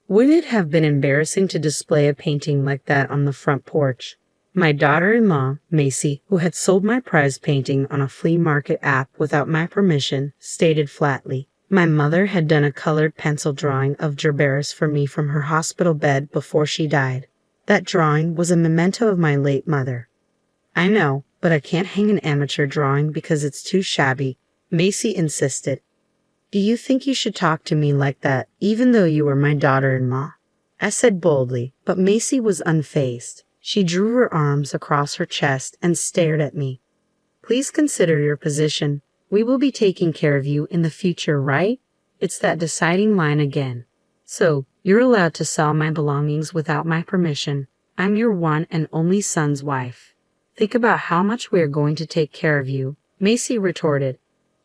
Would it have been embarrassing to display a painting like that on the front porch? My daughter-in-law, Macy, who had sold my prize painting on a flea market app without my permission, stated flatly. My mother had done a colored pencil drawing of Gerberus for me from her hospital bed before she died. That drawing was a memento of my late mother. I know, but I can't hang an amateur drawing because it's too shabby, Macy insisted. Do you think you should talk to me like that, even though you were my daughter-in-law? I said boldly, but Macy was unfazed. She drew her arms across her chest and stared at me. Please consider your position. We will be taking care of you in the future, right? It's that deciding line again. So, you're allowed to sell my belongings without my permission. I'm your one and only son's wife. Think about how much we're going to take care of you, Macy retorted.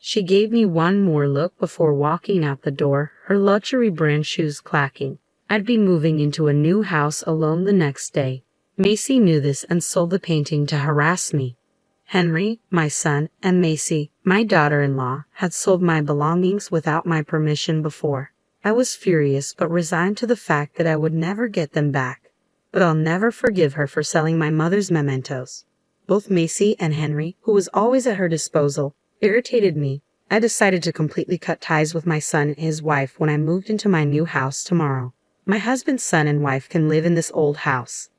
She gave me one more look before walking out the door, her luxury brand shoes clacking. I'd be moving into a new house alone the next day. Macy knew this and sold the painting to harass me. Henry, my son, and Macy, my daughter-in-law, had sold my belongings without my permission before. I was furious but resigned to the fact that I would never get them back. But I'll never forgive her for selling my mother's mementos. Both Macy and Henry, who was always at her disposal, irritated me. I decided to completely cut ties with my son and his wife when I moved into my new house tomorrow. My husband's son and wife can live in this old house.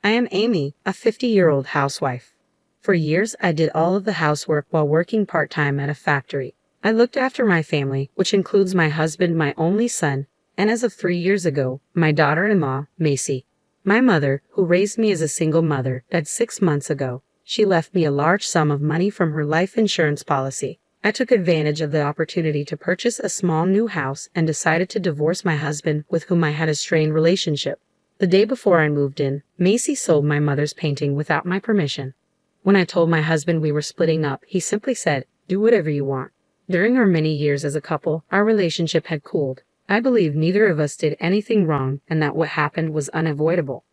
I am Amy, a 50-year-old housewife. For years, I did all of the housework while working part-time at a factory. I looked after my family, which includes my husband, my only son, and as of 3 years ago, my daughter-in-law, Macy. My mother, who raised me as a single mother, died 6 months ago. She left me a large sum of money from her life insurance policy. I took advantage of the opportunity to purchase a small new house and decided to divorce my husband, with whom I had a strained relationship. The day before I moved in, Macy sold my mother's painting without my permission. When I told my husband we were splitting up, he simply said, "Do whatever you want." During our many years as a couple, our relationship had cooled. I believe neither of us did anything wrong and that what happened was unavoidable.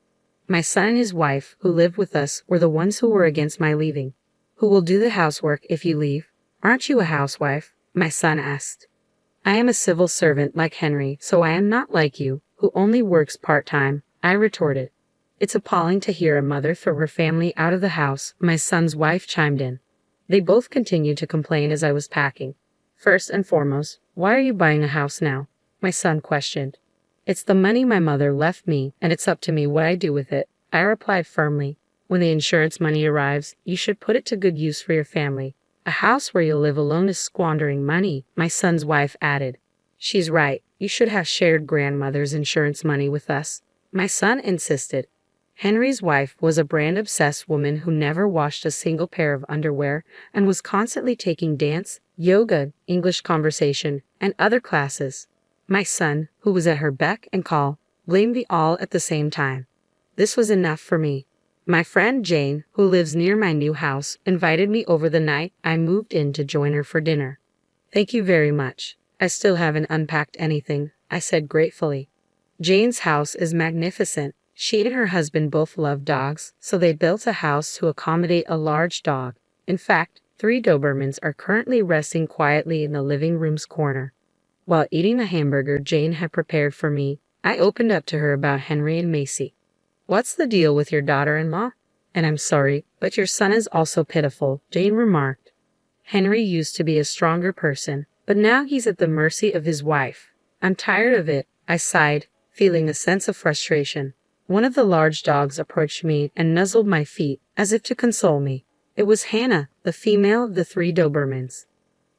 My son and his wife, who lived with us, were the ones who were against my leaving. "Who will do the housework if you leave? Aren't you a housewife?" my son asked. "I am a civil servant like Henry, so I am not like you, who only works part-time," I retorted. "It's appalling to hear a mother throw her family out of the house," my son's wife chimed in. They both continued to complain as I was packing. "First and foremost, why are you buying a house now?" my son questioned. "It's the money my mother left me, and it's up to me what I do with it," I replied firmly. "When the insurance money arrives, you should put it to good use for your family. A house where you'll live alone is squandering money," my son's wife added. "She's right. You should have shared grandmother's insurance money with us," my son insisted. Henry's wife was a brand-obsessed woman who never washed a single pair of underwear and was constantly taking dance, yoga, English conversation, and other classes. My son, who was at her beck and call, blamed me all at the same time. This was enough for me. My friend Jane, who lives near my new house, invited me over the night I moved in to join her for dinner. "Thank you very much. I still haven't unpacked anything," I said gratefully. Jane's house is magnificent. She and her husband both love dogs, so they built a house to accommodate a large dog. In fact, 3 Dobermans are currently resting quietly in the living room's corner. While eating the hamburger Jane had prepared for me, I opened up to her about Henry and Macy. "What's the deal with your daughter-in-law? And I'm sorry, but your son is also pitiful," Jane remarked. "Henry used to be a stronger person, but now he's at the mercy of his wife. I'm tired of it," I sighed, feeling a sense of frustration. One of the large dogs approached me and nuzzled my feet, as if to console me. It was Hannah, the female of the 3 Dobermans.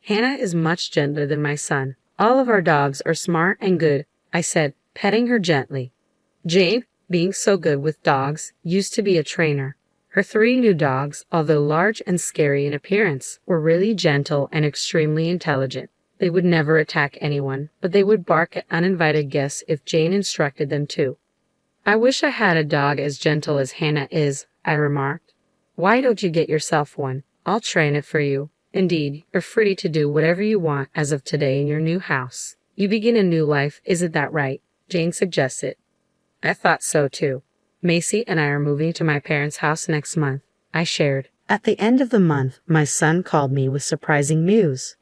"Hannah is much gentler than my son. All of our dogs are smart and good," I said, petting her gently. Jane, being so good with dogs, used to be a trainer. Her 3 new dogs, although large and scary in appearance, were really gentle and extremely intelligent. They would never attack anyone, but they would bark at uninvited guests if Jane instructed them to. "I wish I had a dog as gentle as Hannah is," I remarked. "Why don't you get yourself one? I'll train it for you. Indeed, you're free to do whatever you want as of today in your new house. You begin a new life, isn't that right?" Jane suggested. I thought so too. "Macy and I are moving to my parents' house next month," I shared. At the end of the month, my son called me with surprising news.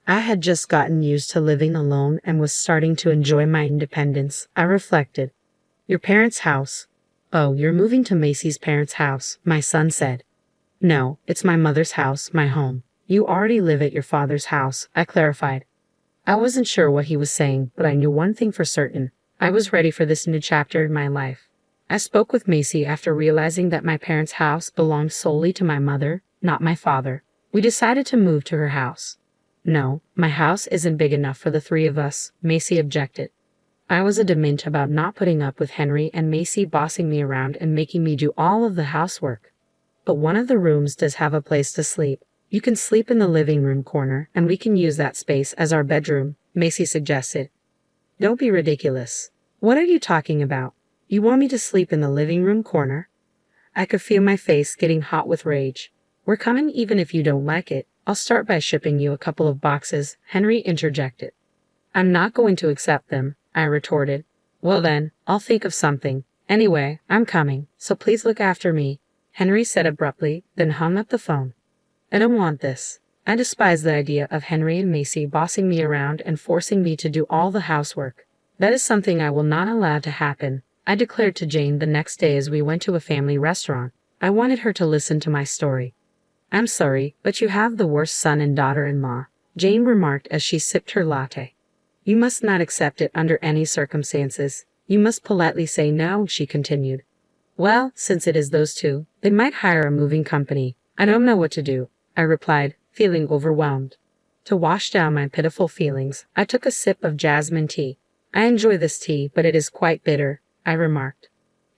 I had just gotten used to living alone and was starting to enjoy my independence. I reflected. Your parents' house. Oh, you're moving to Macy's parents' house, my son said. No, it's my mother's house, my home. You already live at your father's house, I clarified. I wasn't sure what he was saying, but I knew one thing for certain. I was ready for this new chapter in my life. I spoke with Macy after realizing that my parents' house belonged solely to my mother, not my father. We decided to move to her house. No, my house isn't big enough for the three of us, Macy objected. I was adamant about not putting up with Henry and Macy bossing me around and making me do all of the housework. But one of the rooms does have a place to sleep. You can sleep in the living room corner, and we can use that space as our bedroom, Macy suggested. Don't be ridiculous. What are you talking about? You want me to sleep in the living room corner? I could feel my face getting hot with rage. We're coming even if you don't like it. I'll start by shipping you a couple of boxes, Henry interjected. I'm not going to accept them, I retorted. Well then, I'll think of something. Anyway, I'm coming, so please look after me, Henry said abruptly, then hung up the phone. I don't want this. I despise the idea of Henry and Macy bossing me around and forcing me to do all the housework. That is something I will not allow to happen, I declared to Jane the next day as we went to a family restaurant. I wanted her to listen to my story. I'm sorry, but you have the worst son and daughter-in-law, Jane remarked as she sipped her latte. You must not accept it under any circumstances. You must politely say no, she continued. Well, since it is those two, they might hire a moving company. I don't know what to do, I replied, feeling overwhelmed. To wash down my pitiful feelings, I took a sip of jasmine tea. I enjoy this tea, but it is quite bitter, I remarked.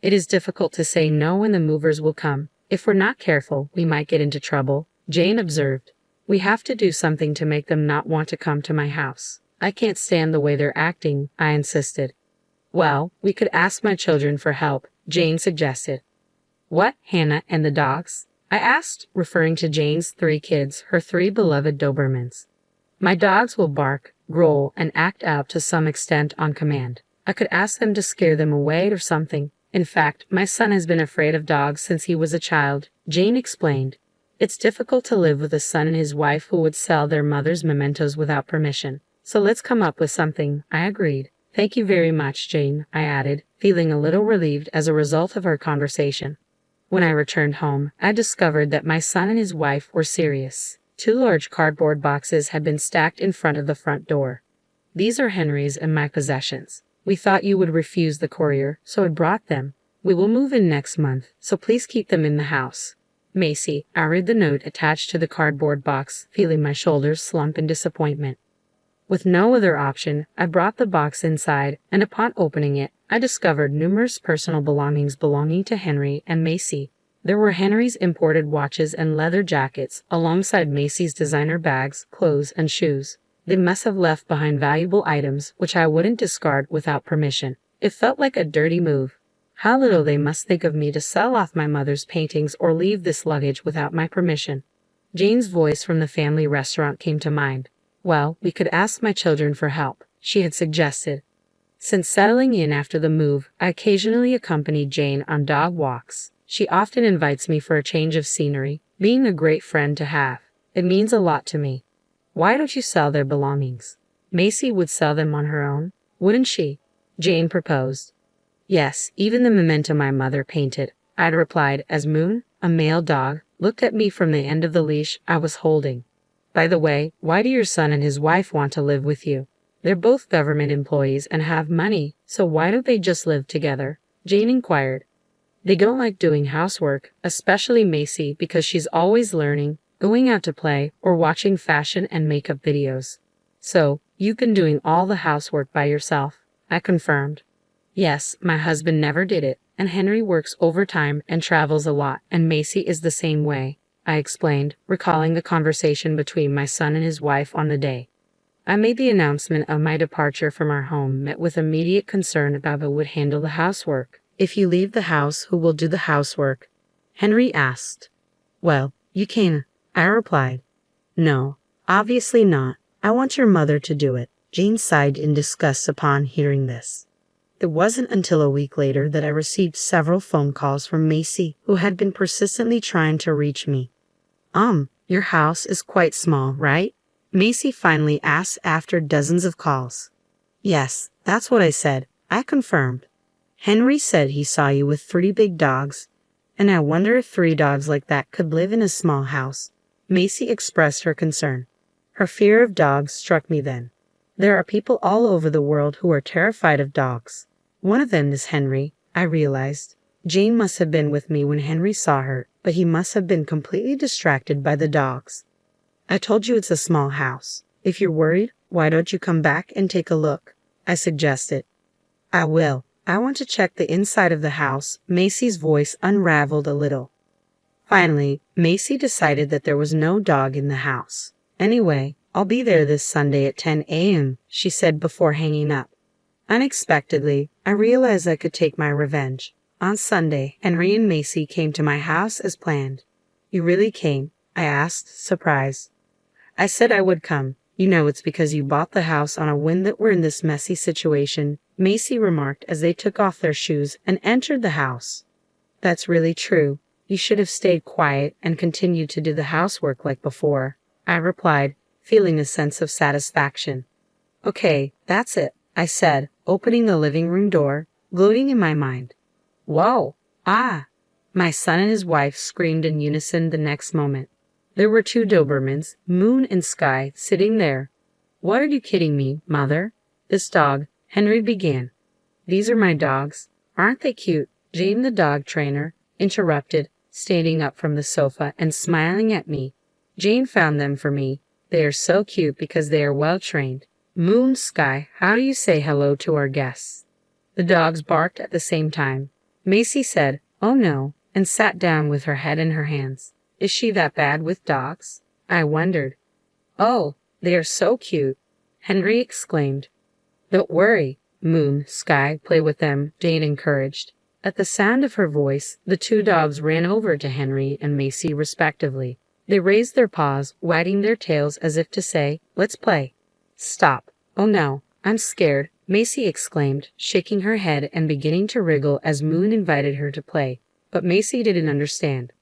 It is difficult to say no when the movers will come. If we're not careful, we might get into trouble, Jane observed. We have to do something to make them not want to come to my house. I can't stand the way they're acting, I insisted. Well, we could ask my children for help, Jane suggested. What, Hannah and the dogs? I asked, referring to Jane's 3 kids, her 3 beloved Dobermans. My dogs will bark, growl, and act out to some extent on command. I could ask them to scare them away or something. In fact, my son has been afraid of dogs since he was a child, Jane explained. It's difficult to live with a son and his wife who would sell their mother's mementos without permission. So let's come up with something, I agreed. Thank you very much, Jane, I added, feeling a little relieved as a result of our conversation. When I returned home, I discovered that my son and his wife were serious. 2 large cardboard boxes had been stacked in front of the front door. These are Henry's and my possessions. We thought you would refuse the courier, so I brought them. We will move in next month, so please keep them in the house. Macy, I read the note attached to the cardboard box, feeling my shoulders slump in disappointment. With no other option, I brought the box inside, and upon opening it, I discovered numerous personal belongings belonging to Henry and Macy. There were Henry's imported watches and leather jackets, alongside Macy's designer bags, clothes, and shoes. They must have left behind valuable items, which I wouldn't discard without permission. It felt like a dirty move. How little they must think of me to sell off my mother's paintings or leave this luggage without my permission. Jane's voice from the family restaurant came to mind. Well, we could ask my children for help, she had suggested. Since settling in after the move, I occasionally accompanied Jane on dog walks. She often invites me for a change of scenery, being a great friend to have. It means a lot to me. Why don't you sell their belongings? Macy would sell them on her own, wouldn't she? Jane proposed. Yes, even the memento my mother painted, I'd replied as Moon, a male dog, looked at me from the end of the leash I was holding. By the way, why do your son and his wife want to live with you? They're both government employees and have money, so why don't they just live together? Jane inquired. They don't like doing housework, especially Macy because she's always learning, going out to play, or watching fashion and makeup videos. So, you've been doing all the housework by yourself, I confirmed. Yes, my husband never did it, and Henry works overtime and travels a lot, and Macy is the same way, I explained, recalling the conversation between my son and his wife on the day. I made the announcement of my departure from our home met with immediate concern about who would handle the housework. If you leave the house, who will do the housework? Henry asked. Well, you can, I replied. No, obviously not. I want your mother to do it. Jane sighed in disgust upon hearing this. It wasn't until a week later that I received several phone calls from Macy, who had been persistently trying to reach me. Your house is quite small, right? Macy finally asked after dozens of calls. Yes, that's what I said. I confirmed. Henry said he saw you with 3 big dogs, and I wonder if 3 dogs like that could live in a small house. Macy expressed her concern. Her fear of dogs struck me then. There are people all over the world who are terrified of dogs. One of them is Henry, I realized. Jane must have been with me when Henry saw her, but he must have been completely distracted by the dogs. I told you it's a small house. If you're worried, why don't you come back and take a look? I suggested. I will. I want to check the inside of the house. Macy's voice unraveled a little. Finally, Macy decided that there was no dog in the house. Anyway, I'll be there this Sunday at 10 a.m., she said before hanging up. Unexpectedly, I realized I could take my revenge. On Sunday, Henry and Macy came to my house as planned. You really came? I asked, surprised. I said I would come. You know it's because you bought the house on a whim that we're in this messy situation, Macy remarked as they took off their shoes and entered the house. That's really true. You should have stayed quiet and continued to do the housework like before, I replied, feeling a sense of satisfaction. Okay, that's it, I said, opening the living room door, gloating in my mind. Whoa! Ah! My son and his wife screamed in unison the next moment. There were 2 Dobermans, Moon and Sky, sitting there. What are you kidding me, Mother? This dog, Henry began. These are my dogs. Aren't they cute? Jane, the dog trainer, interrupted, standing up from the sofa and smiling at me. Jane found them for me. They are so cute because they are well trained. Moon, Sky, how do you say hello to our guests? The dogs barked at the same time. Macy said, "Oh no," and sat down with her head in her hands. Is she that bad with dogs? I wondered. Oh, they are so cute, Henry exclaimed. Don't worry, Moon, Sky, play with them, Jane encouraged. At the sound of her voice, the 2 dogs ran over to Henry and Macy respectively. They raised their paws, wagging their tails as if to say, let's play. Stop. Oh no, I'm scared, Macy exclaimed, shaking her head and beginning to wriggle as Moon invited her to play. But Macy didn't understand.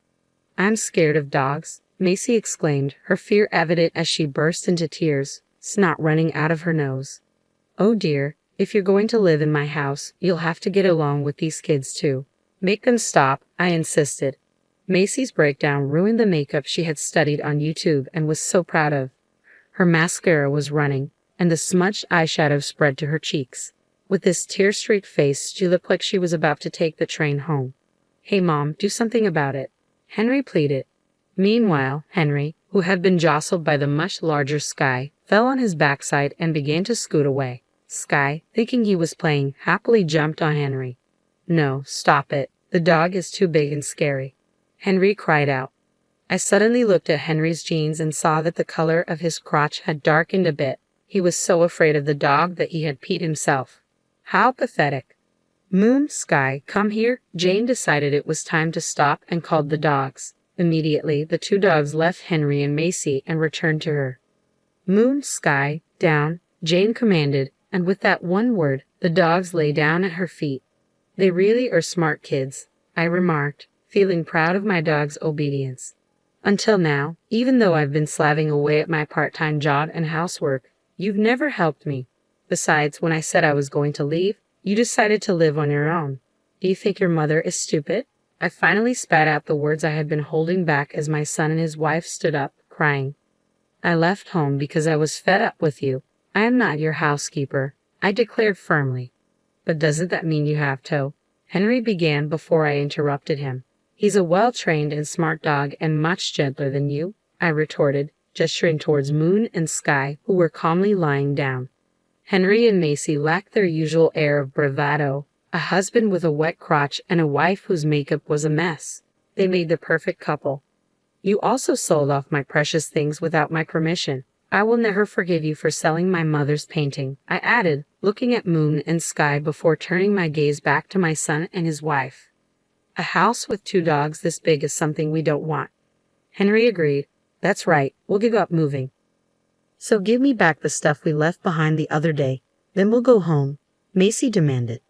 I'm scared of dogs, Macy exclaimed, her fear evident as she burst into tears, snot running out of her nose. Oh dear, if you're going to live in my house, you'll have to get along with these kids too. Make them stop, I insisted. Macy's breakdown ruined the makeup she had studied on YouTube and was so proud of. Her mascara was running, and the smudged eyeshadow spread to her cheeks. With this tear-streaked face, she looked like she was about to take the train home. Hey Mom, do something about it, Henry pleaded. Meanwhile, Henry, who had been jostled by the much larger Sky, fell on his backside and began to scoot away. Sky, thinking he was playing, happily jumped on Henry. No, stop it. The dog is too big and scary, Henry cried out. I suddenly looked at Henry's jeans and saw that the color of his crotch had darkened a bit. He was so afraid of the dog that he had peed himself. How pathetic. Moon, Sky, come here. Jane decided it was time to stop and called the dogs. Immediately, the 2 dogs left Henry and Macy and returned to her. Moon, Sky, down, Jane commanded, and with that one word, the dogs lay down at her feet. They really are smart kids, I remarked, feeling proud of my dog's obedience. Until now, even though I've been slaving away at my part-time job and housework, you've never helped me. Besides, when I said I was going to leave, you decided to live on your own. Do you think your mother is stupid? I finally spat out the words I had been holding back as my son and his wife stood up, crying. I left home because I was fed up with you. I am not your housekeeper, I declared firmly. But doesn't that mean you have to? Henry began before I interrupted him. He's a well-trained and smart dog and much gentler than you, I retorted, gesturing towards Moon and Sky, who were calmly lying down. Henry and Macy lacked their usual air of bravado, a husband with a wet crotch and a wife whose makeup was a mess. They made the perfect couple. You also sold off my precious things without my permission. I will never forgive you for selling my mother's painting, I added, looking at Moon and Sky before turning my gaze back to my son and his wife. A house with 2 dogs this big is something we don't want. Henry agreed. That's right, we'll give up moving. So give me back the stuff we left behind the other day, then we'll go home, Macy demanded.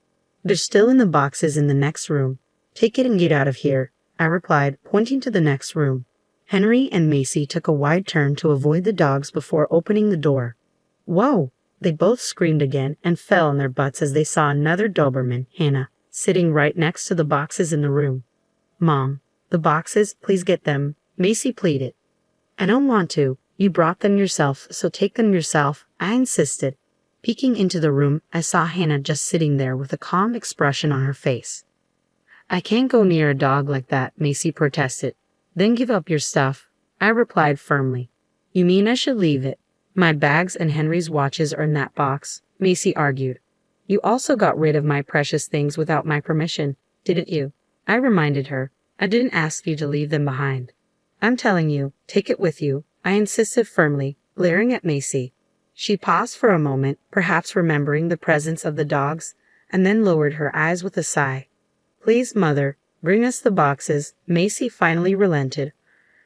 They're still in the boxes in the next room. Take it and get out of here, I replied, pointing to the next room. Henry and Macy took a wide turn to avoid the dogs before opening the door. Whoa! They both screamed again and fell on their butts as they saw another Doberman, Hannah, sitting right next to the boxes in the room. Mom, the boxes, please get them, Macy pleaded. I don't want to. You brought them yourself, so take them yourself, I insisted. Peeking into the room, I saw Hannah just sitting there with a calm expression on her face. I can't go near a dog like that, Macy protested. Then give up your stuff, I replied firmly. You mean I should leave it? My bags and Henry's watches are in that box, Macy argued. You also got rid of my precious things without my permission, didn't you? I reminded her. I didn't ask you to leave them behind. I'm telling you, take it with you, I insisted firmly, glaring at Macy. She paused for a moment, perhaps remembering the presence of the dogs, and then lowered her eyes with a sigh. Please, Mother, bring us the boxes, Macy finally relented,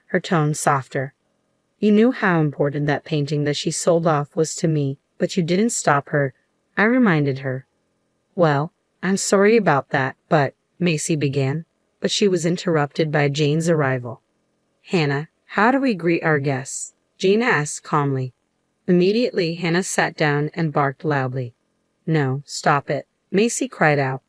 her tone softer. You knew how important that painting that she sold off was to me, but you didn't stop her, I reminded her. Well, I'm sorry about that, but, Macy began, but she was interrupted by Jane's arrival. Hannah, how do we greet our guests? Jane asked calmly. Immediately, Hannah sat down and barked loudly. No, stop it, Macy cried out.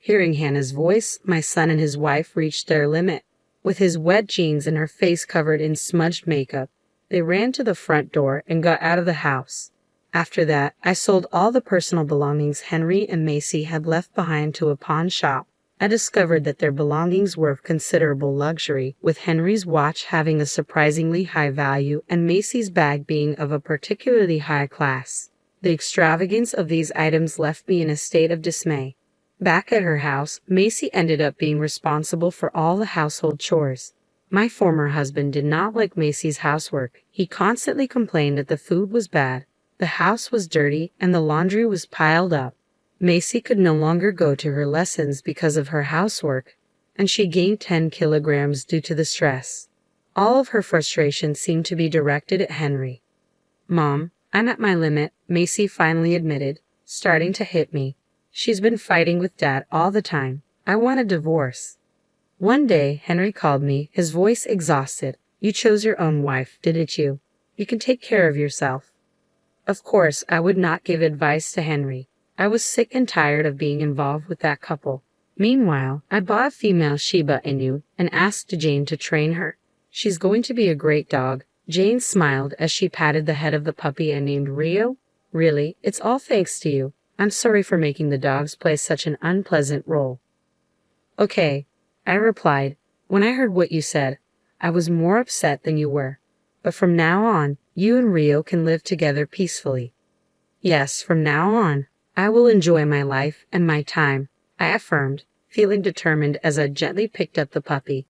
Hearing Hannah's voice, my son and his wife reached their limit. With his wet jeans and her face covered in smudged makeup, they ran to the front door and got out of the house. After that, I sold all the personal belongings Henry and Macy had left behind to a pawn shop. I discovered that their belongings were of considerable luxury, with Henry's watch having a surprisingly high value and Macy's bag being of a particularly high class. The extravagance of these items left me in a state of dismay. Back at her house, Macy ended up being responsible for all the household chores. My former husband did not like Macy's housework. He constantly complained that the food was bad, the house was dirty, and the laundry was piled up. Macy could no longer go to her lessons because of her housework, and she gained 10 kilograms due to the stress. All of her frustration seemed to be directed at Henry. Mom, I'm at my limit, Macy finally admitted, starting to hit me. She's been fighting with Dad all the time. I want a divorce. One day, Henry called me, his voice exhausted. You chose your own wife, didn't you? You can take care of yourself. Of course, I would not give advice to Henry. I was sick and tired of being involved with that couple. Meanwhile, I bought a female Shiba Inu and asked Jane to train her. She's going to be a great dog. Jane smiled as she patted the head of the puppy I named Rio. Really, it's all thanks to you. I'm sorry for making the dogs play such an unpleasant role. Okay, I replied. When I heard what you said, I was more upset than you were. But from now on, you and Rio can live together peacefully. Yes, from now on, I will enjoy my life and my time, I affirmed, feeling determined as I gently picked up the puppy.